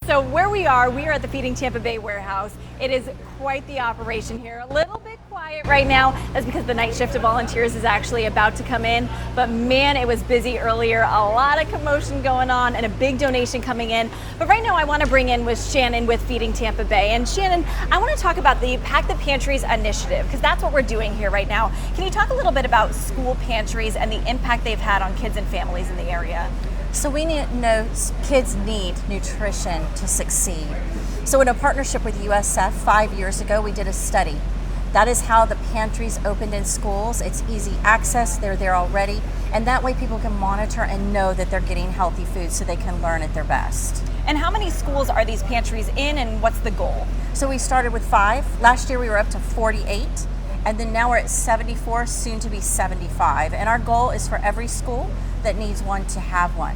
So where we are at the Feeding Tampa Bay warehouse. It is quite the operation here. A little bit quiet right now. That's because the night shift of volunteers is actually about to come in. But man, it was busy earlier. A lot of commotion going on and a big donation coming in. But right now I want to bring in with Shannon with Feeding Tampa Bay. And Shannon, I want to talk about the Pack the Pantries initiative, because that's what we're doing here right now. Can you talk a little bit about school pantries and the impact they've had on kids and families in the area? So we know kids need nutrition to succeed. So in a partnership with USF 5 years ago, we did a study. That is how the pantries opened in schools. It's easy access, they're there already, and that way people can monitor and know that they're getting healthy food so they can learn at their best. And how many schools are these pantries in, and what's the goal? So we started with 5. Last year we were up to 48, and then now we're at 74, soon to be 75. And our goal is for every school that needs one to have one.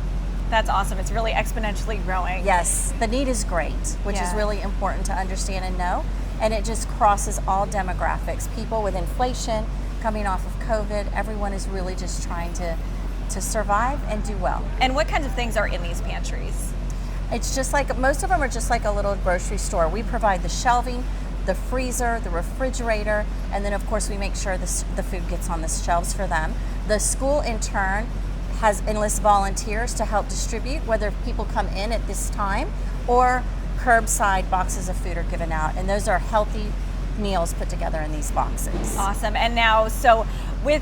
That's awesome. It's really exponentially growing. Yes, the need is great, which is really important to understand and know. And it just crosses all demographics. People with inflation, coming off of COVID, everyone is really just trying to survive and do well. And what kinds of things are in these pantries? It's just like, most of them are just like a little grocery store. We provide the shelving, the freezer, the refrigerator, and then of course we make sure the food gets on the shelves for them. The school in turn enlists volunteers to help distribute, whether people come in at this time or curbside boxes of food are given out, and those are healthy meals put together in these boxes. Awesome. And now, so with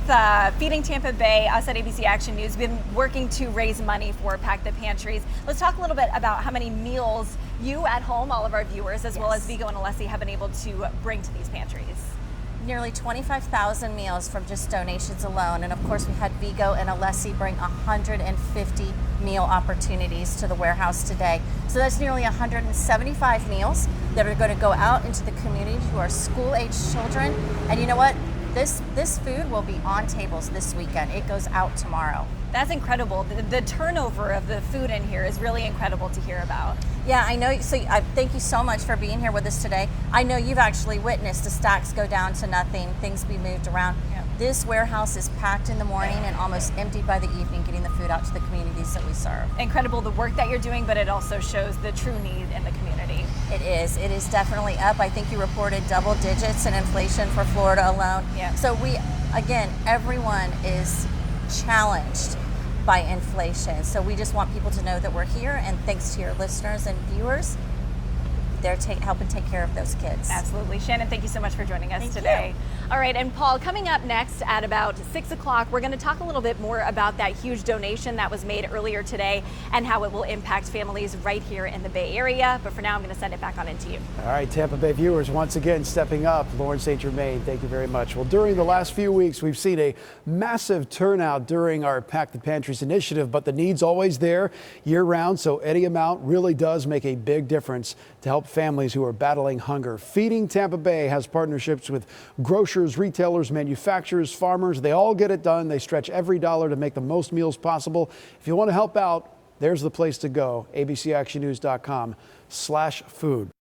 Feeding Tampa Bay, us at ABC Action News, we've been working to raise money for Pack the Pantries. Let's talk a little bit about how many meals you at home, all of our viewers, as well as Vigo and Alessi, have been able to bring to these pantries. Nearly 25,000 meals from just donations alone. And of course we had Vigo and Alessi bring 150 meal opportunities to the warehouse today. So that's nearly 175 meals that are going to go out into the community to our school-aged children. And you know what? This food will be on tables this weekend. It goes out tomorrow. That's incredible. The turnover of the food in here is really incredible to hear about. Yeah, I know. So I thank you so much for being here with us today. I know you've actually witnessed the stacks go down to nothing, things be moved around. Yep. This warehouse is packed in the morning and almost emptied by the evening, getting the food out to the communities that we serve. Incredible the work that you're doing, but it also shows the true need in the community. It is. It is definitely up. I think you reported double digits in inflation for Florida alone. Yeah. So everyone is challenged by inflation. So we just want people to know that we're here, and thanks to your listeners and viewers, they're helping take care of those kids. Absolutely. Shannon, thank you so much for joining us today. You. All right, and Paul, coming up next at about 6 o'clock, we're going to talk a little bit more about that huge donation that was made earlier today and how it will impact families right here in the Bay Area. But for now, I'm going to send it back on into you. All right, Tampa Bay viewers, once again stepping up. Lauren St. Germain, thank you very much. Well, during the last few weeks, we've seen a massive turnout during our Pack the Pantries initiative, but the need's always there year round, so any amount really does make a big difference to help families who are battling hunger. Feeding Tampa Bay has partnerships with grocers, retailers, manufacturers, farmers. They all get it done. They stretch every dollar to make the most meals possible. If you want to help out, there's the place to go. abcactionnews.com/food.